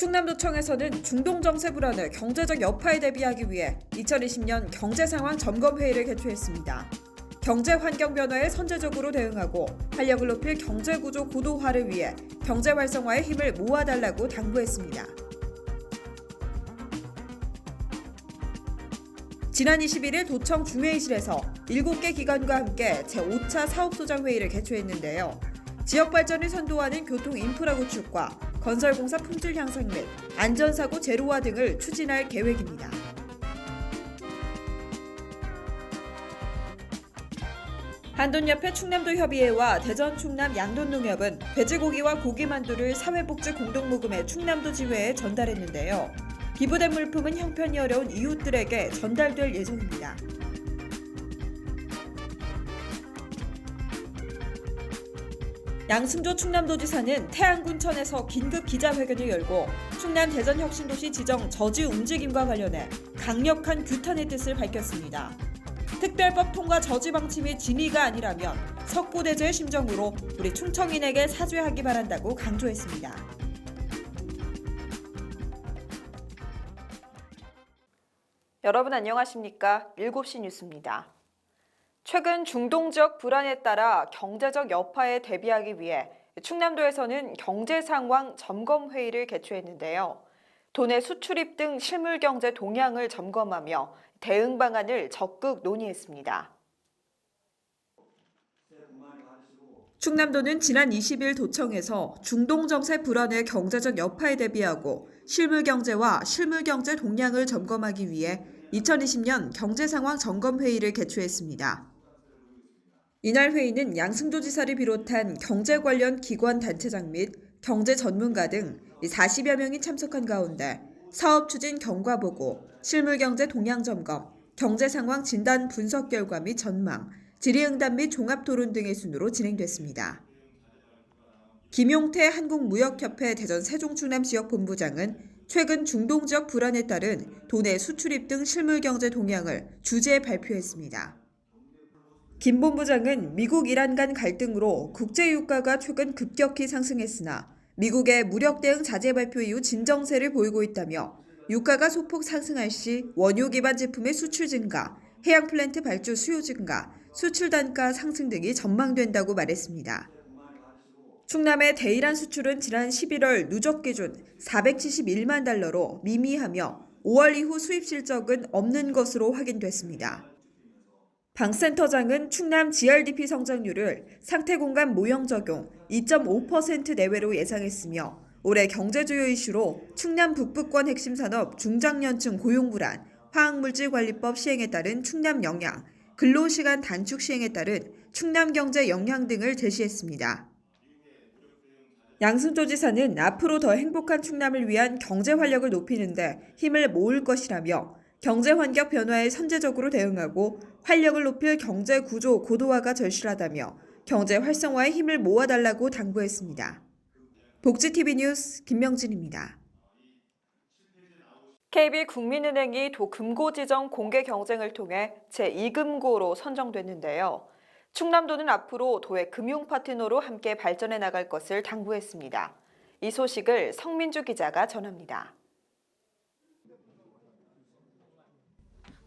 충남도청에서는 중동정세 불안의 경제적 여파에 대비하기 위해 2020년 경제상황 점검회의를 개최했습니다. 경제 환경 변화에 선제적으로 대응하고 활력을 높일 경제구조 고도화를 위해 경제 활성화에 힘을 모아달라고 당부했습니다. 지난 21일 도청 중회의실에서 7개 기관과 함께 제5차 사업소장회의를 개최했는데요. 지역발전을 선도하는 교통 인프라 구축과 건설공사 품질 향상 및 안전사고 제로화 등을 추진할 계획입니다. 한돈협회 충남도협의회와 대전 충남 양돈농협은 돼지고기와 고기만두를 사회복지 공동모금회 충남도 지회에 전달했는데요. 기부된 물품은 형편이 어려운 이웃들에게 전달될 예정입니다. 양승조 충남도지사는 태안군천에서 긴급 기자회견을 열고 충남 대전혁신도시 지정 저지 움직임과 관련해 강력한 규탄의 뜻을 밝혔습니다. 특별법 통과 저지 방치 및 진위가 아니라면 석고대죄의 심정으로 우리 충청인에게 사죄하기 바란다고 강조했습니다. 여러분 안녕하십니까? 7시 뉴스입니다. 최근 중동 지역 불안에 따라 경제적 여파에 대비하기 위해 충남도에서는 경제 상황 점검 회의를 개최했는데요. 도내 수출입 등 실물 경제 동향을 점검하며 대응 방안을 적극 논의했습니다. 충남도는 지난 20일 도청에서 중동 정세 불안의 경제적 여파에 대비하고 실물 경제와 실물 경제 동향을 점검하기 위해 2020년 경제 상황 점검 회의를 개최했습니다. 이날 회의는 양승조지사를 비롯한 경제 관련 기관 단체장 및 경제 전문가 등 40여 명이 참석한 가운데 사업 추진 경과 보고, 실물 경제 동향 점검, 경제 상황 진단 분석 결과 및 전망, 질의응답 및 종합 토론 등의 순으로 진행됐습니다. 김용태 한국무역협회 대전 세종충남 지역본부장은 최근 중동 지역 불안에 따른 도내 수출입 등 실물 경제 동향을 주제 발표했습니다. 김 본부장은 미국 이란 간 갈등으로 국제 유가가 최근 급격히 상승했으나 미국의 무력 대응 자제 발표 이후 진정세를 보이고 있다며 유가가 소폭 상승할 시 원유 기반 제품의 수출 증가, 해양 플랜트 발주 수요 증가, 수출 단가 상승 등이 전망된다고 말했습니다. 충남의 대이란 수출은 지난 11월 누적 기준 471만 달러로 미미하며 5월 이후 수입 실적은 없는 것으로 확인됐습니다. 방 센터장은 충남 GRDP 성장률을 상태 공간 모형 적용 2.5% 내외로 예상했으며 올해 경제주요 이슈로 충남 북부권 핵심 산업 중장년층 고용 불안, 화학물질관리법 시행에 따른 충남 영향, 근로시간 단축 시행에 따른 충남 경제 영향 등을 제시했습니다. 양승조 지사는 앞으로 더 행복한 충남을 위한 경제 활력을 높이는 데 힘을 모을 것이라며 경제 환경 변화에 선제적으로 대응하고 활력을 높일 경제 구조 고도화가 절실하다며 경제 활성화에 힘을 모아달라고 당부했습니다. 복지TV 뉴스 김명진입니다. KB국민은행이 도금고 지정 공개 경쟁을 통해 제2금고로 선정됐는데요. 충남도는 앞으로 도의 금융 파트너로 함께 발전해 나갈 것을 당부했습니다. 이 소식을 성민주 기자가 전합니다.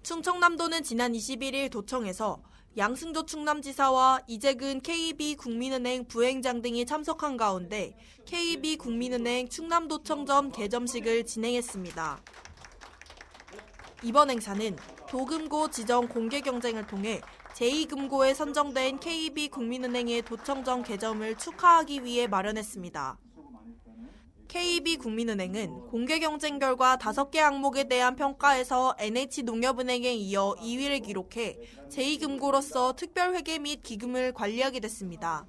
충청남도는 지난 21일 도청에서 양승조 충남지사와 이재근 KB국민은행 부행장 등이 참석한 가운데 KB국민은행 충남도청점 개점식을 진행했습니다. 이번 행사는 도금고 지정 공개 경쟁을 통해 제2금고에 선정된 KB국민은행의 도청점 개점을 축하하기 위해 마련했습니다. KB국민은행은 공개 경쟁 결과 5개 항목에 대한 평가에서 NH농협은행에 이어 2위를 기록해 제2금고로서 특별회계 및 기금을 관리하게 됐습니다.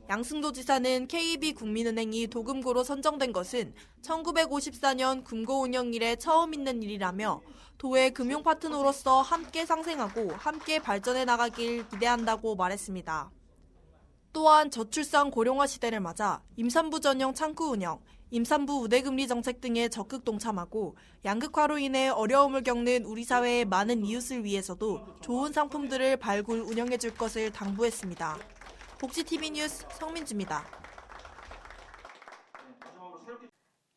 양승조 지사는 KB국민은행이 도금고로 선정된 것은 1954년 금고 운영 이래 처음 있는 일이라며 도의 금융 파트너로서 함께 상생하고 함께 발전해 나가길 기대한다고 말했습니다. 또한 저출산 고령화 시대를 맞아 임산부 전용 창구 운영, 임산부 우대금리 정책 등에 적극 동참하고 양극화로 인해 어려움을 겪는 우리 사회의 많은 이웃을 위해서도 좋은 상품들을 발굴 운영해 줄 것을 당부했습니다. 복지TV 뉴스 성민주입니다.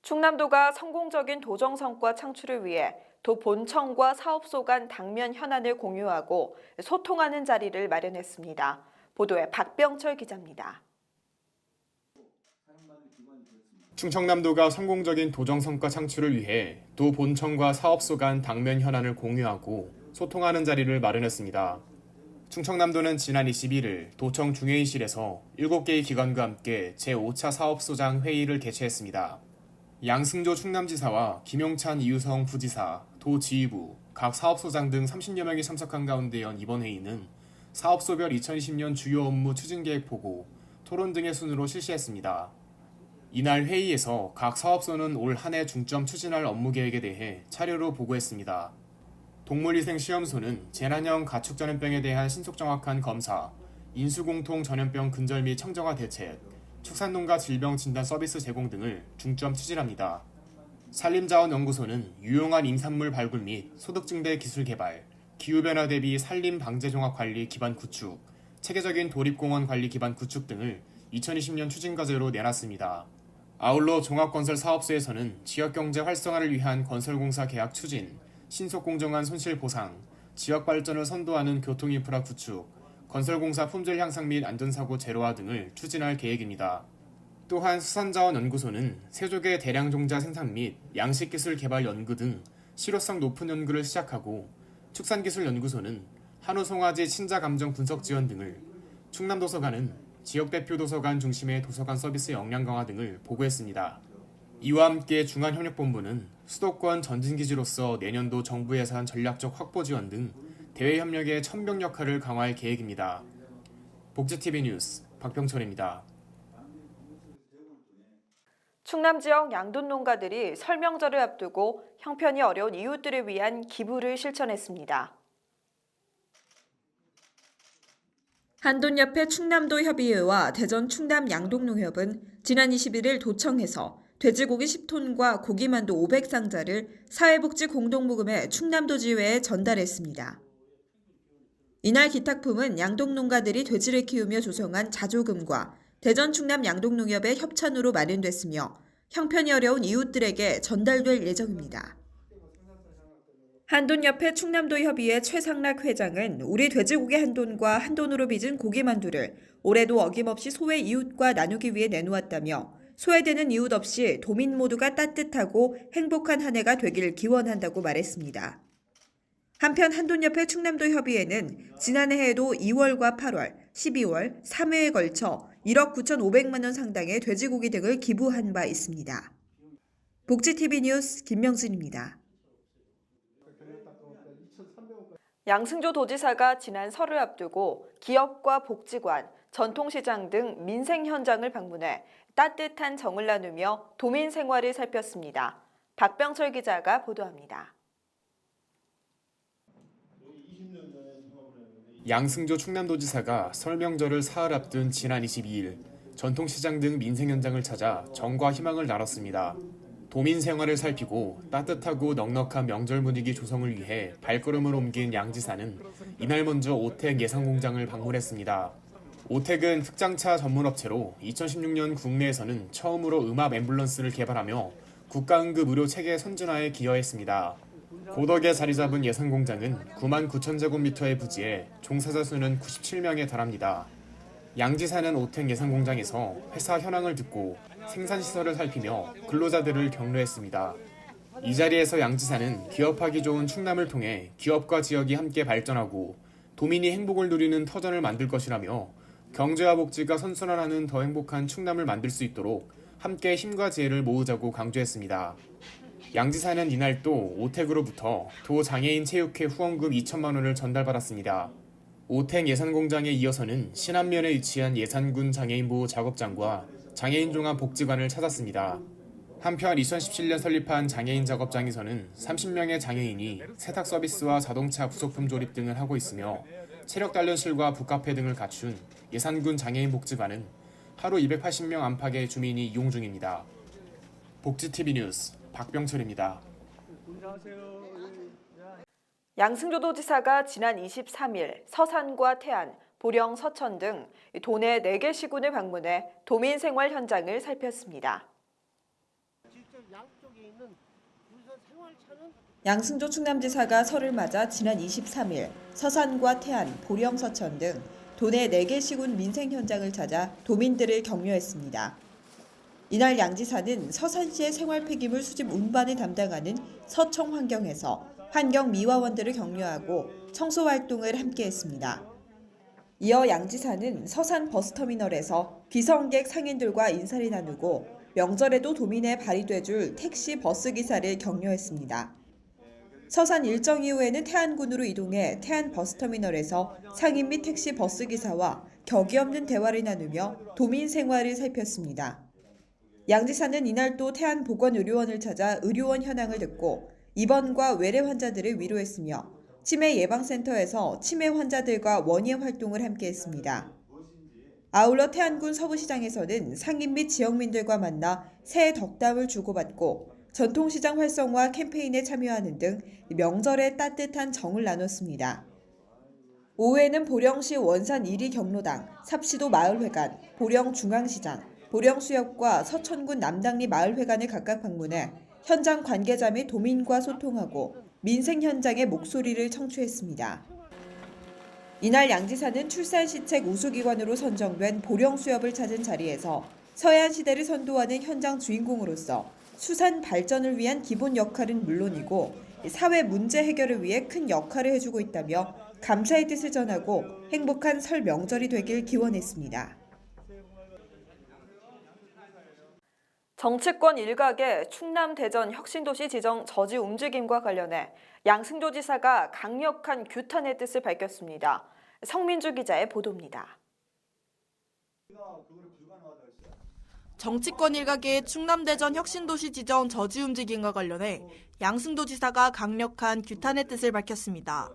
충남도가 성공적인 도정 성과 창출을 위해 도 본청과 사업소 간 당면 현안을 공유하고 소통하는 자리를 마련했습니다. 보도에 박병철 기자입니다. 충청남도가 성공적인 도정 성과 창출을 위해 도 본청과 사업소 간 당면 현안을 공유하고 소통하는 자리를 마련했습니다. 충청남도는 지난 21일 도청 중회의실에서 7개의 기관과 함께 제5차 사업소장 회의를 개최했습니다. 양승조 충남지사와 김용찬 이유성 부지사, 도지휘부, 각 사업소장 등 30여 명이 참석한 가운데 연 이번 회의는 사업소별 2020년 주요 업무 추진계획 보고, 토론 등의 순으로 실시했습니다. 이날 회의에서 각 사업소는 올 한 해 중점 추진할 업무 계획에 대해 차례로 보고했습니다. 동물위생시험소는 재난형 가축전염병에 대한 신속정확한 검사, 인수공통 전염병 근절 및 청정화 대책, 축산농가 질병 진단 서비스 제공 등을 중점 추진합니다. 산림자원연구소는 유용한 임산물 발굴 및 소득증대 기술 개발, 기후변화 대비 산림 방제 종합 관리 기반 구축, 체계적인 도립공원 관리 기반 구축 등을 2020년 추진과제로 내놨습니다. 아울러 종합건설 사업소에서는 지역경제 활성화를 위한 건설공사 계약 추진, 신속공정한 손실보상, 지역발전을 선도하는 교통인프라 구축, 건설공사 품질 향상 및 안전사고 제로화 등을 추진할 계획입니다. 또한 수산자원연구소는 세조개 대량종자 생산 및 양식기술 개발 연구 등 실효성 높은 연구를 시작하고, 축산기술연구소는 한우송아지 친자감정 분석 지원 등을, 충남도서관은 지역대표 도서관 중심의 도서관 서비스 역량 강화 등을 보고했습니다. 이와 함께 중앙협력본부는 수도권 전진기지로서 내년도 정부 예산 전략적 확보 지원 등 대외협력의 첨병 역할을 강화할 계획입니다. 복지TV 뉴스 박병철입니다. 충남 지역 양돈 농가들이 설 명절을 앞두고 형편이 어려운 이웃들을 위한 기부를 실천했습니다. 한돈협회 충남도 협의회와 대전 충남 양동농협은 지난 21일 도청에서 돼지고기 10톤과 고기만두 500상자를 사회복지 공동모금회 충남도지회에 전달했습니다. 이날 기탁품은 양동농가들이 돼지를 키우며 조성한 자조금과 대전 충남 양동농협의 협찬으로 마련됐으며 형편이 어려운 이웃들에게 전달될 예정입니다. 한돈협회 충남도 협의회 최상락 회장은 우리 돼지고기 한돈과 한돈으로 빚은 고기만두를 올해도 어김없이 소외 이웃과 나누기 위해 내놓았다며 소외되는 이웃 없이 도민 모두가 따뜻하고 행복한 한 해가 되길 기원한다고 말했습니다. 한편 한돈협회 충남도 협의회는 지난해에도 2월과 8월, 12월, 3회에 걸쳐 1억 9,500만 원 상당의 돼지고기 등을 기부한 바 있습니다. 복지TV 뉴스 김명진입니다. 양승조 도지사가 지난 설을 앞두고 기업과 복지관, 전통시장 등 민생 현장을 방문해 따뜻한 정을 나누며 도민 생활을 살폈습니다. 박병철 기자가 보도합니다. 양승조 충남도지사가 설 명절을 사흘 앞둔 지난 22일 전통시장 등 민생 현장을 찾아 정과 희망을 나눴습니다. 도민 생활을 살피고 따뜻하고 넉넉한 명절 분위기 조성을 위해 발걸음을 옮긴 양 지사는 이날 먼저 오택 예산공장을 방문했습니다. 오택은 특장차 전문업체로 2016년 국내에서는 처음으로 음압 앰뷸런스를 개발하며 국가응급 의료 체계 선진화에 기여했습니다. 고덕에 자리 잡은 예산공장은 9만 9천 제곱미터의 부지에 종사자 수는 97명에 달합니다. 양 지사는 오택 예산공장에서 회사 현황을 듣고 생산시설을 살피며 근로자들을 격려했습니다. 이 자리에서 양 지사는 기업하기 좋은 충남을 통해 기업과 지역이 함께 발전하고 도민이 행복을 누리는 터전을 만들 것이라며 경제와 복지가 선순환하는 더 행복한 충남을 만들 수 있도록 함께 힘과 지혜를 모으자고 강조했습니다. 양 지사는 이날 또 오택으로부터 도 장애인 체육회 후원금 2천만 원을 전달받았습니다. 오택 예산공장에 이어서는 신안면에 위치한 예산군 장애인보호 작업장과 장애인 종합복지관을 찾았습니다. 한편 2017년 설립한 장애인 작업장에서는 30명의 장애인이 세탁 서비스와 자동차 부속품 조립 등을 하고 있으며 체력 단련실과 북카페 등을 갖춘 예산군 장애인 복지관은 하루 280명 안팎의 주민이 이용 중입니다. 복지TV 뉴스 박병철입니다. 양승조 도지사가 지난 23일 서산과 태안, 보령, 서천 등 도내 4개 시군을 방문해 도민 생활 현장을 살폈습니다. 직접 양쪽에 있는 우선 생활차는 양승조 충남지사가 설을 맞아 지난 23일 서산과 태안, 보령, 서천 등 도내 4개 시군 민생 현장을 찾아 도민들을 격려했습니다. 이날 양 지사는 서산시의 생활 폐기물 수집 운반을 담당하는 서청환경에서 환경미화원들을 격려하고 청소 활동을 함께했습니다. 이어 양 지사는 서산 버스터미널에서 비성객 상인들과 인사를 나누고 명절에도 도민의 발이 돼줄 택시 버스기사를 격려했습니다. 서산 일정 이후에는 태안군으로 이동해 태안 버스터미널에서 상인 및 택시 버스기사와 격이 없는 대화를 나누며 도민 생활을 살폈습니다. 양 지사는 이날 또 태안 보건의료원을 찾아 의료원 현황을 듣고 입원과 외래 환자들을 위로했으며 치매 예방센터에서 치매 환자들과 원예 활동을 함께했습니다. 아울러 태안군 서부시장에서는 상인 및 지역민들과 만나 새해 덕담을 주고받고 전통시장 활성화 캠페인에 참여하는 등 명절에 따뜻한 정을 나눴습니다. 오후에는 보령시 원산 1위 경로당, 삽시도 마을회관, 보령중앙시장, 보령수협과 서천군 남당리 마을회관을 각각 방문해 현장 관계자 및 도민과 소통하고 민생 현장의 목소리를 청취했습니다. 이날 양 지사는 출산시책 우수기관으로 선정된 보령수협을 찾은 자리에서 서해안 시대를 선도하는 현장 주인공으로서 수산 발전을 위한 기본 역할은 물론이고 사회 문제 해결을 위해 큰 역할을 해주고 있다며 감사의 뜻을 전하고 행복한 설 명절이 되길 기원했습니다. 정치권 일각의 충남 대전 혁신도시 지정 저지 움직임과 관련해 양승조 지사가 강력한 규탄의 뜻을 밝혔습니다. 성민주 기자의 보도입니다. 정치권 일각의 충남 대전 혁신도시 지정 저지 움직임과 관련해 양승조 지사가 강력한 규탄의 뜻을 밝혔습니다.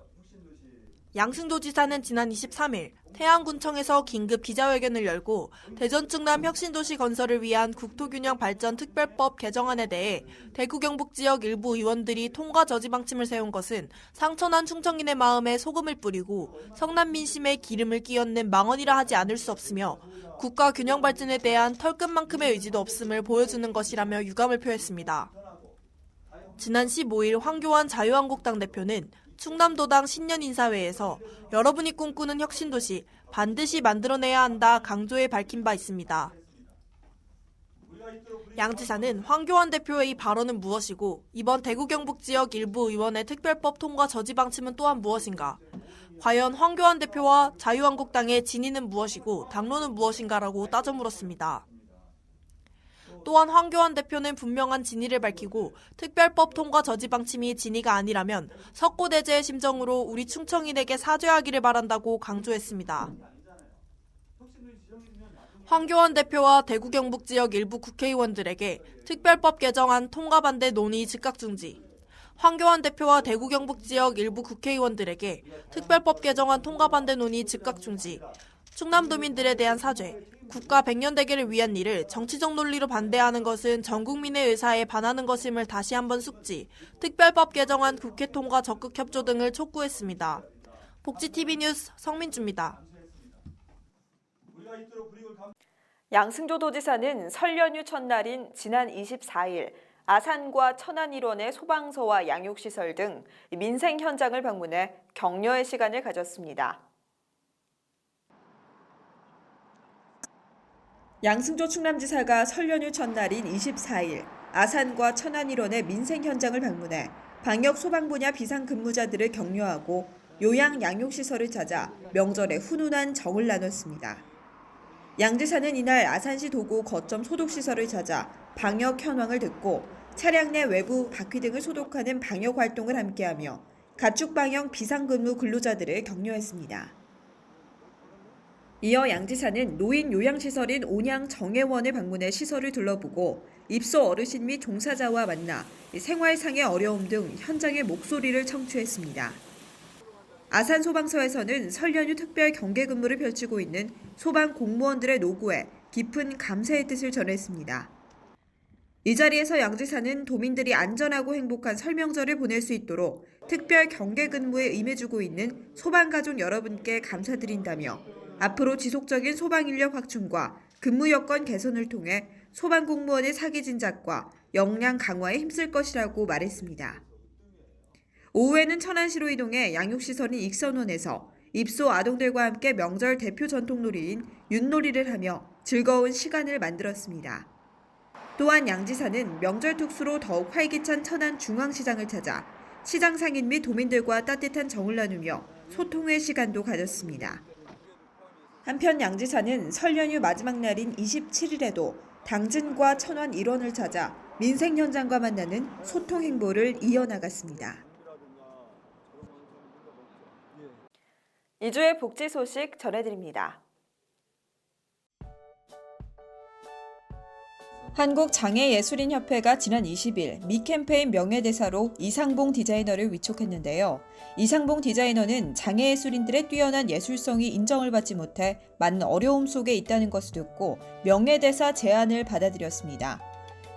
양승조 지사는 지난 23일 태안군청에서 긴급 기자회견을 열고 대전 충남 혁신도시 건설을 위한 국토균형 발전 특별법 개정안에 대해 대구 경북 지역 일부 의원들이 통과 저지 방침을 세운 것은 상처난 충청인의 마음에 소금을 뿌리고 성남 민심에 기름을 끼얹는 망언이라 하지 않을 수 없으며 국가 균형 발전에 대한 털끝만큼의 의지도 없음을 보여주는 것이라며 유감을 표했습니다. 지난 15일 황교안 자유한국당 대표는 충남도당 신년인사회에서 여러분이 꿈꾸는 혁신도시 반드시 만들어내야 한다 강조해 밝힌 바 있습니다. 양 지사는 황교안 대표의 이 발언은 무엇이고 이번 대구 경북 지역 일부 의원의 특별법 통과 저지 방침은 또한 무엇인가? 과연 황교안 대표와 자유한국당의 진위는 무엇이고 당론은 무엇인가라고 따져 물었습니다. 또한 황교안 대표는 분명한 진위를 밝히고 특별법 통과 저지 방침이 진위가 아니라면 석고대죄의 심정으로 우리 충청인에게 사죄하기를 바란다고 강조했습니다. 황교안 대표와 대구 경북 지역 일부 국회의원들에게 특별법 개정안 통과 반대 논의 즉각 중지. 황교안 대표와 대구 경북 지역 일부 국회의원들에게 특별법 개정안 통과 반대 논의 즉각 중지. 충남도민들에 대한 사죄, 국가 100년 대계를 위한 일을 정치적 논리로 반대하는 것은 전 국민의 의사에 반하는 것임을 다시 한번 숙지, 특별법 개정안 국회 통과 적극 협조 등을 촉구했습니다. 복지TV 뉴스 성민주입니다. 양승조 도지사는 설 연휴 첫날인 지난 24일 아산과 천안 일원의 소방서와 양육시설 등 민생 현장을 방문해 격려의 시간을 가졌습니다. 양승조 충남지사가 설 연휴 첫날인 24일 아산과 천안 일원의 민생 현장을 방문해 방역 소방 분야 비상근무자들을 격려하고 요양 양육시설을 찾아 명절에 훈훈한 정을 나눴습니다. 양 지사는 이날 아산시 도구 거점 소독시설을 찾아 방역 현황을 듣고 차량 내 외부 바퀴 등을 소독하는 방역 활동을 함께하며 가축 방역 비상근무 근로자들을 격려했습니다. 이어 양 지사는 노인 요양시설인 온양 정애원을 방문해 시설을 둘러보고 입소 어르신 및 종사자와 만나 생활상의 어려움 등 현장의 목소리를 청취했습니다. 아산 소방서에서는 설 연휴 특별 경계 근무를 펼치고 있는 소방 공무원들의 노고에 깊은 감사의 뜻을 전했습니다. 이 자리에서 양 지사는 도민들이 안전하고 행복한 설 명절을 보낼 수 있도록 특별 경계 근무에 임해주고 있는 소방가족 여러분께 감사드린다며 앞으로 지속적인 소방인력 확충과 근무 여건 개선을 통해 소방공무원의 사기 진작과 역량 강화에 힘쓸 것이라고 말했습니다. 오후에는 천안시로 이동해 양육시설인 익선원에서 입소 아동들과 함께 명절 대표 전통놀이인 윷놀이를 하며 즐거운 시간을 만들었습니다. 또한 양 지사는 명절 특수로 더욱 활기찬 천안 중앙시장을 찾아 시장 상인 및 도민들과 따뜻한 정을 나누며 소통의 시간도 가졌습니다. 한편 양 지사는 설 연휴 마지막 날인 27일에도 당진과 천안 일원을 찾아 민생 현장과 만나는 소통 행보를 이어나갔습니다. 2주의 복지 소식 전해드립니다. 한국장애예술인협회가 지난 20일 미 캠페인 명예대사로 이상봉 디자이너를 위촉했는데요. 이상봉 디자이너는 장애예술인들의 뛰어난 예술성이 인정을 받지 못해 많은 어려움 속에 있다는 것을 듣고 명예대사 제안을 받아들였습니다.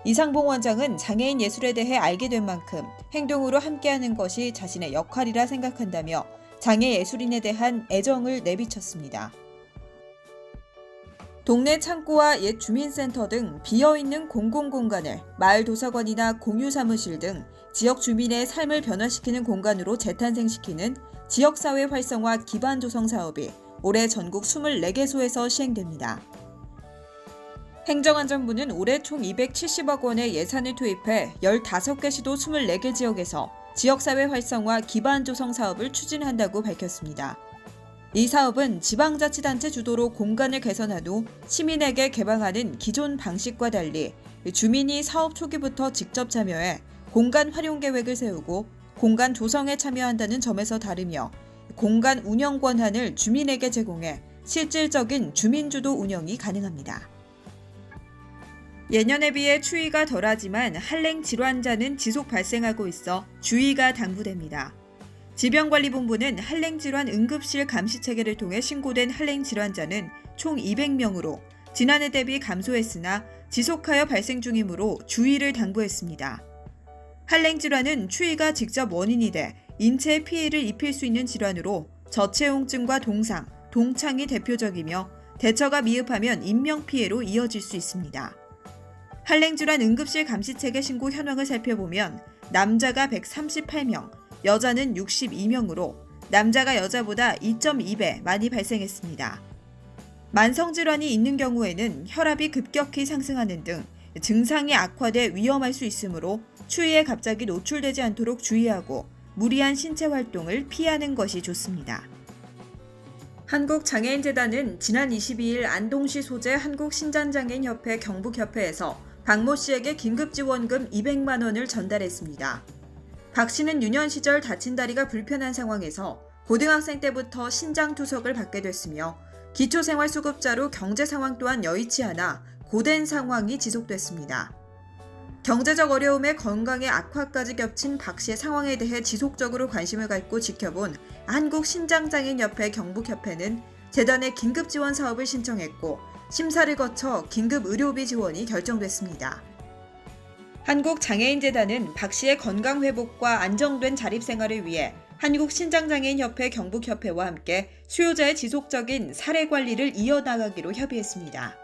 이상봉 원장은 장애인 예술에 대해 알게 된 만큼 행동으로 함께하는 것이 자신의 역할이라 생각한다며 장애예술인에 대한 애정을 내비쳤습니다. 동네 창고와 옛 주민센터 등 비어있는 공공공간을 마을 도서관이나 공유사무실 등 지역 주민의 삶을 변화시키는 공간으로 재탄생시키는 지역사회 활성화 기반 조성 사업이 올해 전국 24개소에서 시행됩니다. 행정안전부는 올해 총 270억 원의 예산을 투입해 15개 시도 24개 지역에서 지역사회 활성화 기반 조성 사업을 추진한다고 밝혔습니다. 이 사업은 지방자치단체 주도로 공간을 개선한 후 시민에게 개방하는 기존 방식과 달리 주민이 사업 초기부터 직접 참여해 공간 활용 계획을 세우고 공간 조성에 참여한다는 점에서 다르며 공간 운영 권한을 주민에게 제공해 실질적인 주민주도 운영이 가능합니다. 예년에 비해 추위가 덜하지만 한랭 질환자는 지속 발생하고 있어 주의가 당부됩니다. 질병관리본부는 한랭질환 응급실 감시체계를 통해 신고된 한랭질환자는 총 200명으로 지난해 대비 감소했으나 지속하여 발생 중이므로 주의를 당부했습니다. 한랭질환은 추위가 직접 원인이 돼 인체에 피해를 입힐 수 있는 질환으로 저체온증과 동상, 동창이 대표적이며 대처가 미흡하면 인명피해로 이어질 수 있습니다. 한랭질환 응급실 감시체계 신고 현황을 살펴보면 남자가 138명, 여자는 62명으로 남자가 여자보다 2.2배 많이 발생했습니다. 만성질환이 있는 경우에는 혈압이 급격히 상승하는 등 증상이 악화돼 위험할 수 있으므로 추위에 갑자기 노출되지 않도록 주의하고 무리한 신체 활동을 피하는 것이 좋습니다. 한국장애인재단은 지난 22일 안동시 소재 한국신장장애인협회 경북협회에서 박모 씨에게 긴급지원금 200만 원을 전달했습니다. 박 씨는 유년 시절 다친 다리가 불편한 상황에서 고등학생 때부터 신장투석을 받게 됐으며 기초생활수급자로 경제 상황 또한 여의치 않아 고된 상황이 지속됐습니다. 경제적 어려움에 건강의 악화까지 겹친 박 씨의 상황에 대해 지속적으로 관심을 갖고 지켜본 한국신장장애인협회 경북협회는 재단에 긴급지원 사업을 신청했고 심사를 거쳐 긴급의료비 지원이 결정됐습니다. 한국장애인재단은 박 씨의 건강회복과 안정된 자립생활을 위해 한국신장장애인협회 경북협회와 함께 수요자의 지속적인 사례관리를 이어나가기로 협의했습니다.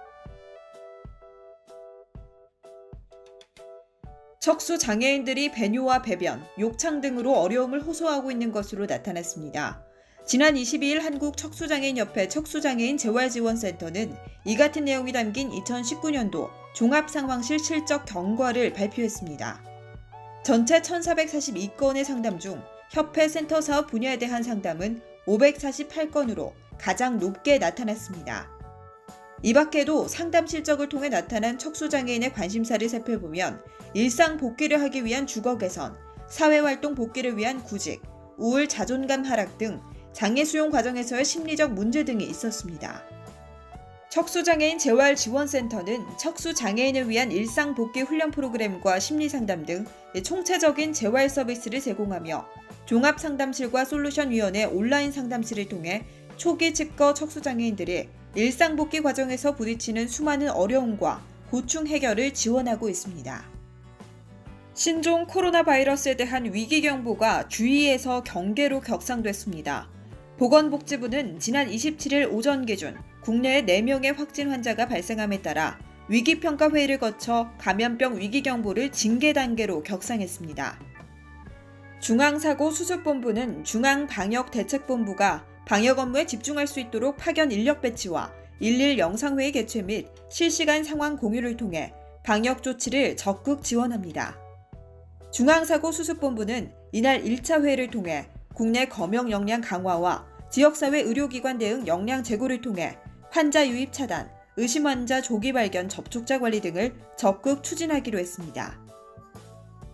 척수장애인들이 배뇨와 배변, 욕창 등으로 어려움을 호소하고 있는 것으로 나타났습니다. 지난 22일 한국척수장애인협회 척수장애인 재활지원센터는 이 같은 내용이 담긴 2019년도 종합상황실 실적 경과를 발표했습니다. 전체 1,442건의 상담 중 협회 센터 사업 분야에 대한 상담은 548건으로 가장 높게 나타났습니다. 이 밖에도 상담 실적을 통해 나타난 척수장애인의 관심사를 살펴보면 일상 복귀를 하기 위한 주거 개선, 사회활동 복귀를 위한 구직, 우울 자존감 하락 등 장애 수용 과정에서의 심리적 문제 등이 있었습니다. 척수장애인 재활지원센터는 척수장애인을 위한 일상복귀 훈련 프로그램과 심리상담 등 총체적인 재활 서비스를 제공하며 종합상담실과 솔루션위원회 온라인 상담실을 통해 초기 측거 척수장애인들이 일상복귀 과정에서 부딪히는 수많은 어려움과 고충 해결을 지원하고 있습니다. 신종 코로나 바이러스에 대한 위기경보가 주의에서 경계로 격상됐습니다. 보건복지부는 지난 27일 오전 기준 국내에 4명의 확진 환자가 발생함에 따라 위기평가 회의를 거쳐 감염병 위기경보를 징계 단계로 격상했습니다. 중앙사고수습본부는 중앙방역대책본부가 방역 업무에 집중할 수 있도록 파견 인력 배치와 일일 영상회의 개최 및 실시간 상황 공유를 통해 방역 조치를 적극 지원합니다. 중앙사고수습본부는 이날 1차 회의를 통해 국내 검역 역량 강화와 지역사회 의료기관 대응 역량 제고를 통해 환자 유입 차단, 의심 환자 조기 발견 접촉자 관리 등을 적극 추진하기로 했습니다.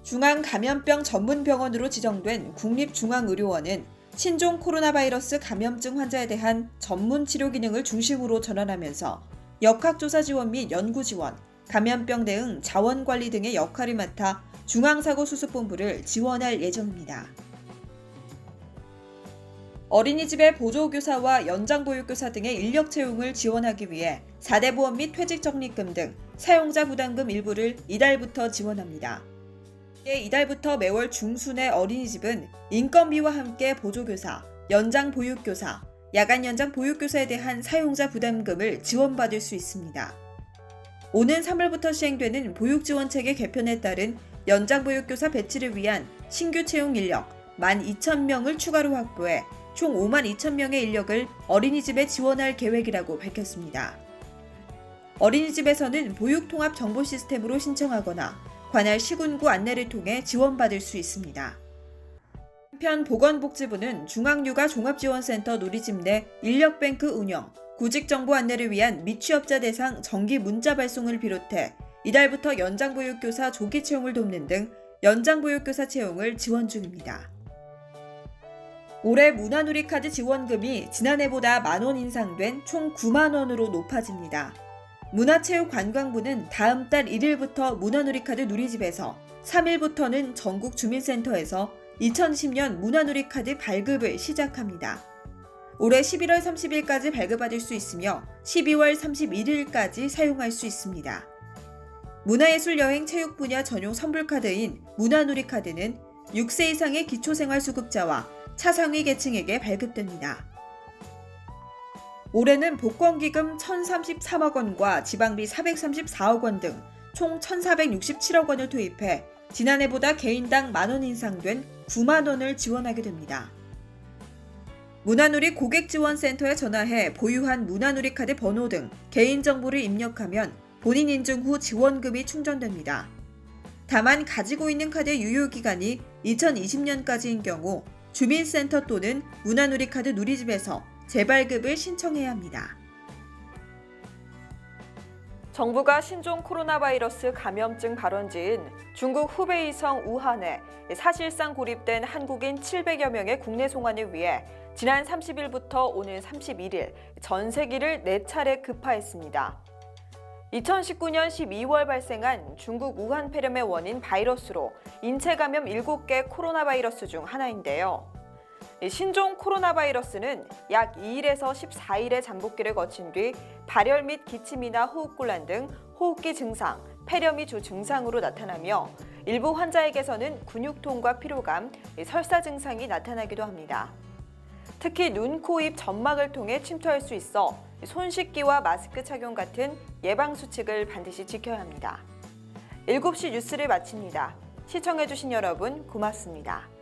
중앙감염병 전문병원으로 지정된 국립중앙의료원은 신종 코로나 바이러스 감염증 환자에 대한 전문 치료 기능을 중심으로 전환하면서 역학조사 지원 및 연구 지원, 감염병 대응 자원 관리 등의 역할을 맡아 중앙사고수습본부를 지원할 예정입니다. 어린이집의 보조교사와 연장보육교사 등의 인력 채용을 지원하기 위해 4대 보험 및 퇴직 적립금 등 사용자 부담금 일부를 이달부터 지원합니다. 이달부터 매월 중순에 어린이집은 인건비와 함께 보조교사, 연장보육교사, 야간 연장 보육교사에 대한 사용자 부담금을 지원받을 수 있습니다. 오는 3월부터 시행되는 보육지원체계 개편에 따른 연장보육교사 배치를 위한 신규 채용 인력 12,000명을 추가로 확보해 총 52,000명의 인력을 어린이집에 지원할 계획이라고 밝혔습니다. 어린이집에서는 보육통합 정보 시스템으로 신청하거나 관할 시군구 안내를 통해 지원받을 수 있습니다. 한편 보건복지부는 중앙육아 종합지원센터 누리집 내 인력뱅크 운영, 구직정보 안내를 위한 미취업자 대상 정기 문자 발송을 비롯해 이달부터 연장보육교사 조기 채용을 돕는 등 연장보육교사 채용을 지원 중입니다. 올해 문화누리카드 지원금이 지난해보다 만원 인상된 총 9만 원으로 높아집니다. 문화체육관광부는 다음 달 1일부터 문화누리카드 누리집에서 3일부터는 전국 주민센터에서 2020년 문화누리카드 발급을 시작합니다. 올해 11월 30일까지 발급받을 수 있으며 12월 31일까지 사용할 수 있습니다. 문화예술여행 체육 분야 전용 선불카드인 문화누리카드는 6세 이상의 기초생활수급자와 차상위 계층에게 발급됩니다. 올해는 복권기금 1,033억 원과 지방비 434억 원 등 총 1,467억 원을 투입해 지난해보다 개인당 만원 인상된 9만 원을 지원하게 됩니다. 문화누리 고객지원센터에 전화해 보유한 문화누리카드 번호 등 개인정보를 입력하면 본인 인증 후 지원금이 충전됩니다. 다만 가지고 있는 카드의 유효기간이 2020년까지인 경우 주민센터 또는 문화누리카드 누리집에서 재발급을 신청해야 합니다. 정부가 신종 코로나 바이러스 감염증 발원지인 중국 후베이성 우한에 사실상 고립된 한국인 700여 명의 국내 송환을 위해 지난 30일부터 오는 31일 전세기를 4차례 급파했습니다. 2019년 12월 발생한 중국 우한 폐렴의 원인 바이러스로 인체 감염 7개 코로나 바이러스 중 하나인데요. 신종 코로나 바이러스는 약 2일에서 14일의 잠복기를 거친 뒤 발열 및 기침이나 호흡곤란 등 호흡기 증상, 폐렴이 주 증상으로 나타나며 일부 환자에게서는 근육통과 피로감, 설사 증상이 나타나기도 합니다. 특히 눈, 코, 입 점막을 통해 침투할 수 있어 손 씻기와 마스크 착용 같은 예방수칙을 반드시 지켜야 합니다. 7시 뉴스를 마칩니다. 시청해주신 여러분 고맙습니다.